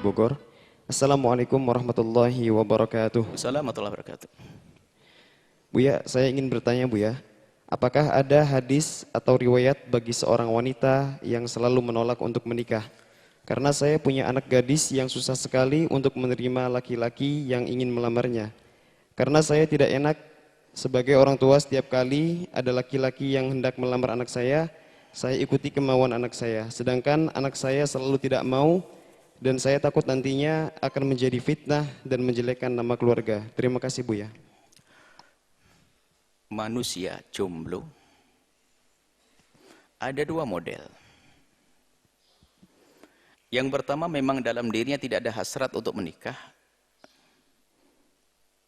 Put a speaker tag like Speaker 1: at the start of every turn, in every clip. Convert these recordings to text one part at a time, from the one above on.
Speaker 1: Bogor. Assalamualaikum warahmatullahi wabarakatuh.
Speaker 2: Assalamualaikum warahmatullahi wabarakatuh.
Speaker 1: Buya, saya ingin bertanya Buya, apakah ada hadis atau riwayat bagi seorang wanita yang selalu menolak untuk menikah? Karena saya punya anak gadis yang susah sekali untuk menerima laki-laki yang ingin melamarnya. Karena saya tidak enak sebagai orang tua setiap kali ada laki-laki yang hendak melamar anak saya ikuti kemauan anak saya. Sedangkan anak saya selalu tidak mau dan saya takut nantinya akan menjadi fitnah dan menjelekkan nama keluarga. Terima kasih Buya.
Speaker 2: Manusia jomblo ada dua model. Yang pertama memang dalam dirinya tidak ada hasrat untuk menikah.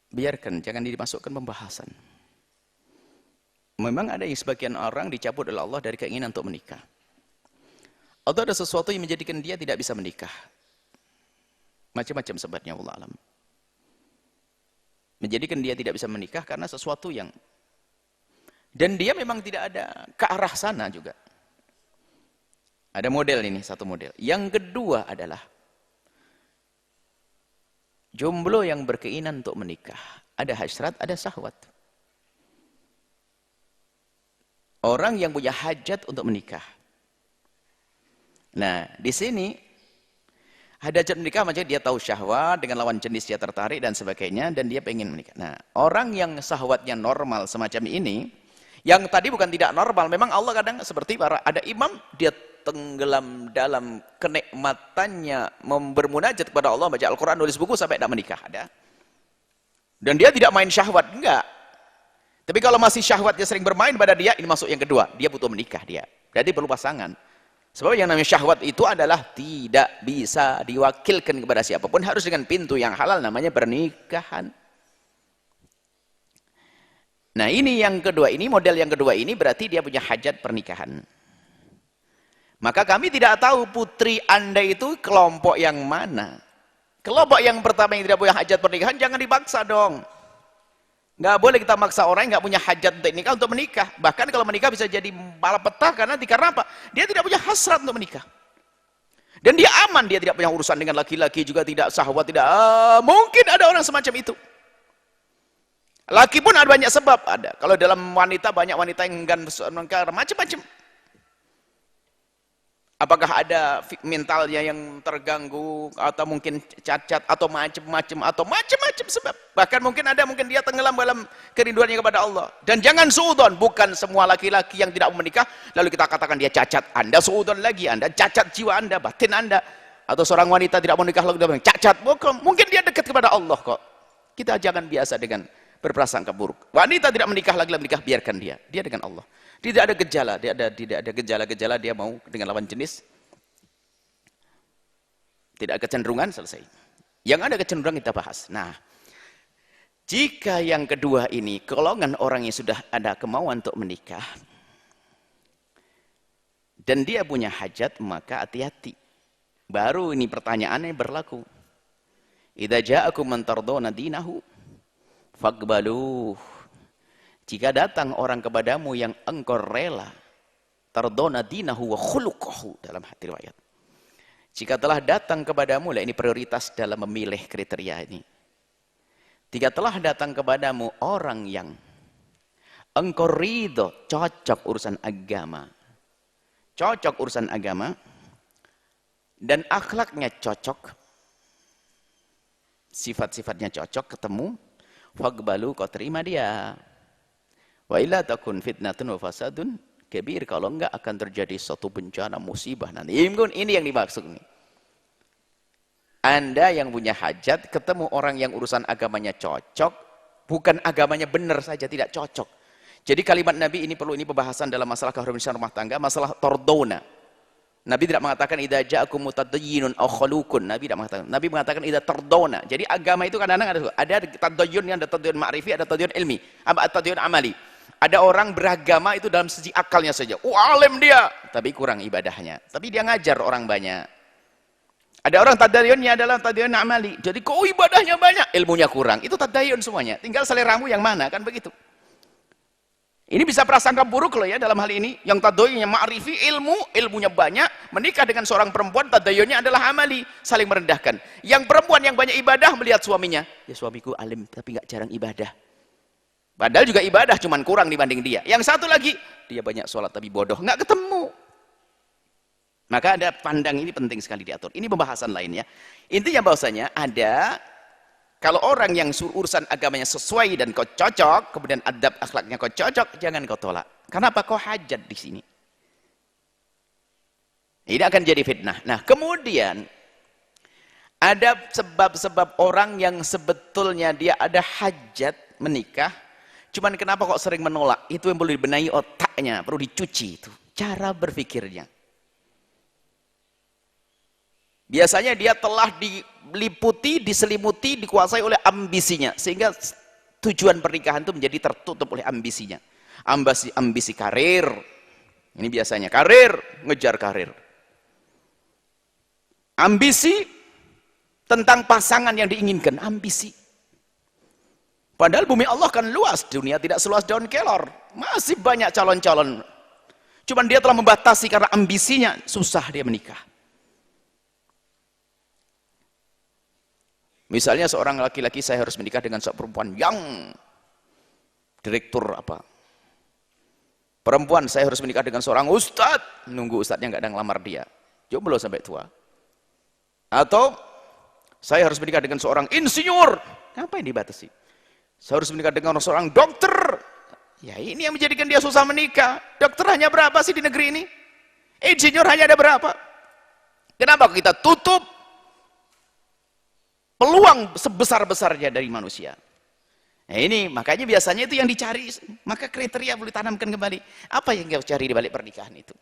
Speaker 2: Biarkan, jangan dimasukkan pembahasan. Memang ada yang sebagian orang dicabut oleh Allah dari keinginan untuk menikah. Atau ada sesuatu yang menjadikan dia tidak bisa menikah. Macam-macam sebabnya, Allah alam. Menjadikan dia tidak bisa menikah karena sesuatu yang... Dan dia memang tidak ada ke arah sana juga. Ada model ini, satu model. Yang kedua adalah jomblo yang berkeinginan untuk menikah. Ada hasrat, ada syahwat. Orang yang punya hajat untuk menikah. Nah, di sini ada hajat menikah, macam dia tahu syahwat, dengan lawan jenis dia tertarik dan sebagainya, dan dia pengen menikah. Nah, orang yang syahwatnya normal semacam ini, yang tadi bukan tidak normal, memang Allah kadang seperti ada imam, dia tenggelam dalam kenikmatannya bermunajat kepada Allah, baca Al-Quran, nulis buku sampai tidak menikah, ada. Dan dia tidak main syahwat, enggak. Tapi kalau masih syahwatnya sering bermain pada dia, ini masuk yang kedua, dia butuh menikah dia. Jadi perlu pasangan. Sebab yang namanya syahwat itu adalah tidak bisa diwakilkan kepada siapapun, harus dengan pintu yang halal, namanya pernikahan. Nah ini yang kedua, ini model yang kedua ini berarti dia punya hajat pernikahan. Maka kami tidak tahu putri Anda itu kelompok yang mana. Kelompok yang pertama yang tidak punya hajat pernikahan, jangan dipaksa dong. Nggak boleh kita maksa orang yang nggak punya hajat untuk nikah untuk menikah. Bahkan kalau menikah bisa jadi malapetaka karena apa? Dia tidak punya hasrat untuk menikah. Dan dia aman, dia tidak punya urusan dengan laki-laki, juga tidak syahwat, tidak mungkin ada orang semacam itu. Laki pun ada banyak sebab, ada. Kalau dalam wanita banyak wanita yang enggan macam-macam. Apakah ada mentalnya yang terganggu, atau mungkin cacat, atau macam-macam sebab. Bahkan mungkin dia tenggelam dalam kerinduannya kepada Allah. Dan jangan suudon, bukan semua laki-laki yang tidak mau menikah, lalu kita katakan dia cacat. Anda suudon lagi, Anda cacat jiwa Anda, batin Anda. Atau seorang wanita tidak mau menikah, lalu dia bilang cacat. Mungkin dia dekat kepada Allah kok. Kita jangan biasa dengan berprasangka buruk. Wanita tidak menikah lagi, biarkan dia dengan Allah. Tidak ada gejala, tidak ada gejala-gejala dia mau dengan lawan jenis. Tidak ada kecenderungan, selesai. Yang ada kecenderungan kita bahas. Nah, jika yang kedua ini, golongan orang yang sudah ada kemauan untuk menikah, dan dia punya hajat, maka hati-hati. Baru ini pertanyaannya berlaku. Idza ja'akum man tardawna dinahu faqbaluh. Jika datang orang kepadamu yang engkau rela, tardona dinahu wa khuluquhu, dalam hati riwayat. Jika telah datang kepadamu, ini prioritas dalam memilih kriteria ini. Jika telah datang kepadamu orang yang engkau ridho, cocok urusan agama, dan akhlaknya cocok, sifat-sifatnya cocok, ketemu, faqbalu, kau terima dia. Wa illa takun fitnatun wa fasadun kabir, kalau enggak akan terjadi suatu bencana musibah nanti. Ini yang dimaksud nih. Anda yang punya hajat ketemu orang yang urusan agamanya cocok, bukan agamanya benar saja, tidak cocok. Jadi kalimat Nabi ini pembahasan dalam masalah keharmonisan rumah tangga, masalah tordona. Nabi tidak mengatakan idza ja'akum mutadayyinun aw khalukun. Nabi tidak mengatakan. Nabi mengatakan idza tardona. Jadi agama itu kadang-kadang ada tadayyun, ada tadayyun ma'rifi, ada tadayyun ilmi, ada tadayyun amali. Ada orang beragama itu dalam segi akalnya saja. Alim dia, tapi kurang ibadahnya. Tapi dia ngajar orang banyak. Ada orang tadayyunnya adalah tadayyun amali. Jadi kok ibadahnya banyak, ilmunya kurang. Itu tadayyun semuanya. Tinggal seleramu yang mana, kan begitu. Ini bisa prasangka buruk loh ya dalam hal ini. Yang tadayunnya ma'rifi, ilmunya banyak, menikah dengan seorang perempuan, tadayunnya adalah amali, saling merendahkan. Yang perempuan yang banyak ibadah melihat suaminya, ya suamiku alim tapi nggak jarang ibadah. Padahal juga ibadah, cuman kurang dibanding dia. Yang satu lagi, dia banyak sholat tapi bodoh, nggak ketemu. Maka ada pandang ini penting sekali diatur. Ini pembahasan lain ya. Intinya bahwasanya ada, kalau orang yang urusan agamanya sesuai dan kau cocok, kemudian adab akhlaknya kau cocok, jangan kau tolak. Kenapa? Kau hajat di sini. Ini akan jadi fitnah. Nah, kemudian ada sebab-sebab orang yang sebetulnya dia ada hajat menikah, cuman kenapa kok sering menolak? Itu yang perlu dibenahi otaknya, perlu dicuci itu. Cara berpikirnya. Biasanya dia telah diliputi, diselimuti, dikuasai oleh ambisinya. Sehingga tujuan pernikahan itu menjadi tertutup oleh ambisinya. Ambisi karir. Ini biasanya karir, ngejar karir. Ambisi tentang pasangan yang diinginkan. Ambisi. Padahal bumi Allah kan luas. Dunia tidak seluas daun kelor. Masih banyak calon-calon. Cuman dia telah membatasi karena ambisinya. Susah dia menikah. Misalnya seorang laki-laki, saya harus menikah dengan seorang perempuan yang direktur apa. Perempuan, saya harus menikah dengan seorang ustadz. Nunggu ustadznya nggak ada ngelamar dia. Jomblo sampai tua. Atau saya harus menikah dengan seorang insinyur. Ngapain dibatasi? Saya harus menikah dengan seorang dokter. Ya ini yang menjadikan dia susah menikah. Dokter hanya berapa sih di negeri ini? Insinyur hanya ada berapa? Kenapa kita tutup peluang sebesar-besarnya dari manusia? Nah ini makanya biasanya itu yang dicari. Maka kriteria boleh tanamkan kembali. Apa yang kau cari di balik pernikahan itu?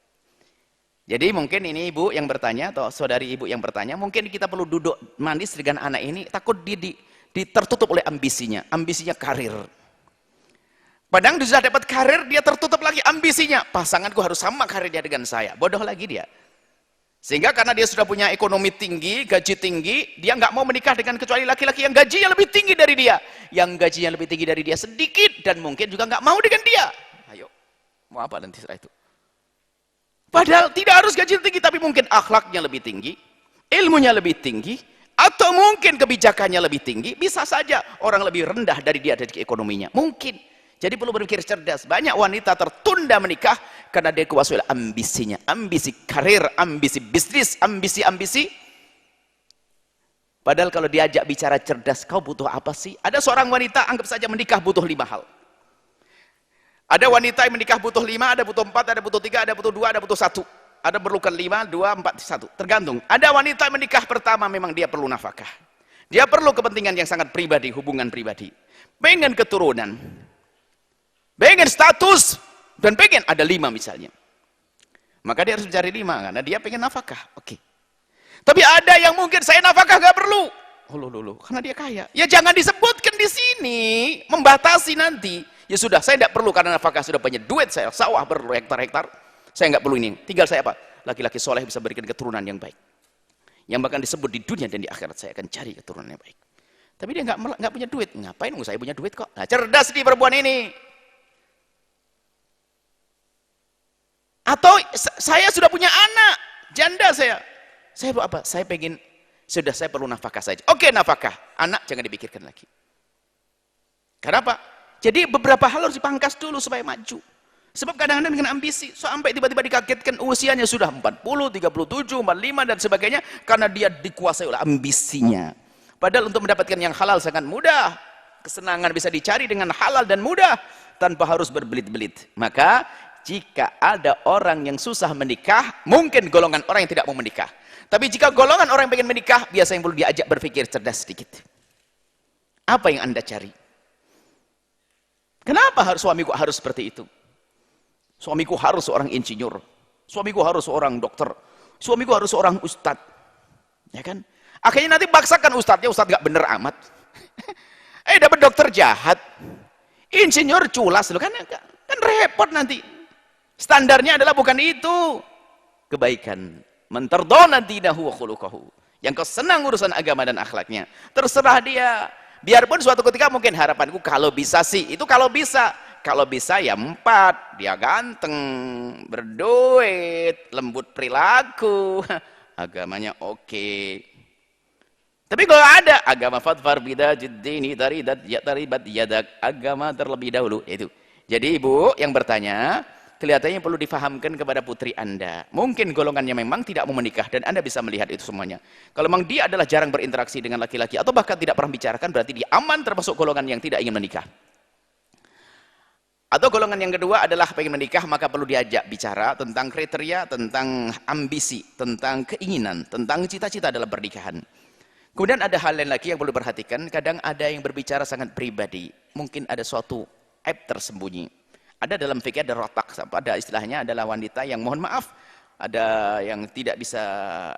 Speaker 2: Jadi mungkin ini ibu yang bertanya atau saudari ibu yang bertanya, mungkin kita perlu duduk manis dengan anak ini, takut tertutup oleh ambisinya. Ambisinya karir. Padahal dia sudah dapat karir, dia tertutup lagi ambisinya. Pasanganku harus sama karirnya dengan saya. Bodoh lagi dia. Sehingga karena dia sudah punya ekonomi tinggi, gaji tinggi, dia nggak mau menikah dengan kecuali laki-laki yang gajinya lebih tinggi dari dia. Yang gajinya lebih tinggi dari dia sedikit, dan mungkin juga nggak mau dengan dia. Ayo, mau apa nanti setelah itu? Padahal tidak harus gaji tinggi, tapi mungkin akhlaknya lebih tinggi, ilmunya lebih tinggi, atau mungkin kebijakannya lebih tinggi. Bisa saja orang lebih rendah dari dia dari ekonominya. Mungkin. Jadi perlu berpikir cerdas. Banyak wanita tertunda menikah karena dia kuasai oleh ambisinya. Ambisi karir, ambisi bisnis, ambisi-ambisi. Padahal kalau diajak bicara cerdas, kau butuh apa sih? Ada seorang wanita, anggap saja menikah butuh 5 hal. Ada wanita yang menikah butuh 5, ada butuh 4, ada butuh 3, ada butuh 2, ada butuh 1. Ada perlukan 5, 2, 4, 1. Tergantung. Ada wanita menikah pertama memang dia perlu nafkah. Dia perlu kepentingan yang sangat pribadi, hubungan pribadi. Pengen keturunan. Pengen status. Dan pengen ada 5 misalnya. Maka dia harus mencari 5 karena dia pengen nafkah. Oke. Tapi ada yang mungkin saya nafkah gak perlu. Karena dia kaya. Ya jangan disebutkan di sini. Membatasi nanti. Ya sudah, saya tidak perlu karena nafkah sudah banyak duit, saya sawah berhektar-hektar, saya nggak perlu ini. Tinggal saya apa? Laki-laki soleh bisa berikan keturunan yang baik, yang bahkan disebut di dunia dan di akhirat. Saya akan cari keturunan yang baik. Tapi dia nggak punya duit. Ngapain? Saya punya duit kok. Nah, cerdas nih perempuan ini. Atau saya sudah punya anak, janda saya. Saya apa? Saya pengen, sudah saya perlu nafkah saja. Oke, nafkah. Anak jangan dipikirkan lagi. Kenapa? Jadi beberapa hal harus dipangkas dulu supaya maju. Sebab kadang-kadang dengan ambisi, sampai tiba-tiba dikagetkan usianya sudah 40, 37, 45 dan sebagainya, karena dia dikuasai oleh ambisinya. Padahal untuk mendapatkan yang halal sangat mudah. Kesenangan bisa dicari dengan halal dan mudah, tanpa harus berbelit-belit. Maka, jika ada orang yang susah menikah, mungkin golongan orang yang tidak mau menikah. Tapi jika golongan orang yang pengen menikah, biasanya perlu diajak berpikir cerdas sedikit. Apa yang Anda cari? Kenapa suamiku harus seperti itu? Suamiku harus seorang insinyur. Suamiku harus seorang dokter. Suamiku harus seorang ustadz. Ya kan? Akhirnya nanti paksakan ustadznya, ustadz gak bener amat. Dapat dokter jahat. Insinyur culas loh kan repot nanti. Standarnya adalah bukan itu. Kebaikan. Mentardona dinahu wa khuluquhu. Yang kau senang urusan agama dan akhlaknya. Terserah dia. Biarpun suatu ketika mungkin harapanku kalau bisa sih, itu kalau bisa. kalau bisa ya 4. Dia ganteng, berduit, lembut perilaku, agamanya oke. Tapi kalau ada agama fadfar bidajid dini taribat yadak, agama terlebih dahulu itu. Jadi ibu yang bertanya, kelihatannya perlu difahamkan kepada putri Anda. Mungkin golongannya memang tidak mau menikah dan Anda bisa melihat itu semuanya. Kalau memang dia adalah jarang berinteraksi dengan laki-laki atau bahkan tidak pernah bicarakan, berarti dia aman termasuk golongan yang tidak ingin menikah. Atau golongan yang kedua adalah pengen menikah, maka perlu diajak bicara tentang kriteria, tentang ambisi, tentang keinginan, tentang cita-cita dalam pernikahan. Kemudian ada hal lain lagi yang perlu diperhatikan, kadang ada yang berbicara sangat pribadi, mungkin ada suatu aib tersembunyi. Ada dalam fikih ada rotak, ada istilahnya adalah wanita yang mohon maaf, ada yang tidak bisa,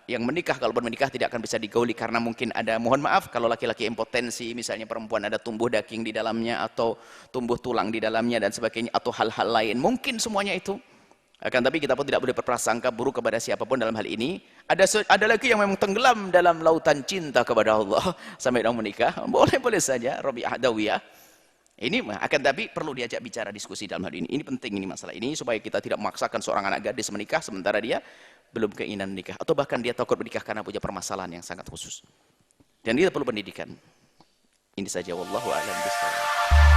Speaker 2: yang menikah, kalau menikah tidak akan bisa digauli karena mungkin ada, mohon maaf, kalau laki-laki impotensi, misalnya perempuan ada tumbuh daging di dalamnya atau tumbuh tulang di dalamnya dan sebagainya, atau hal-hal lain, mungkin semuanya itu. Akan tapi kita pun tidak boleh berprasangka buruk kepada siapapun dalam hal ini. Ada lagi yang memang tenggelam dalam lautan cinta kepada Allah sampai mau menikah, boleh-boleh saja, Rabi'ah Adawiyah. Ini akan tapi perlu diajak bicara diskusi dalam hal ini. Ini penting ini masalah ini supaya kita tidak memaksakan seorang anak gadis menikah sementara dia belum keinginan menikah atau bahkan dia takut menikah karena punya permasalahan yang sangat khusus. Dan dia perlu pendidikan. Ini saja wallahu a'lam bishawab.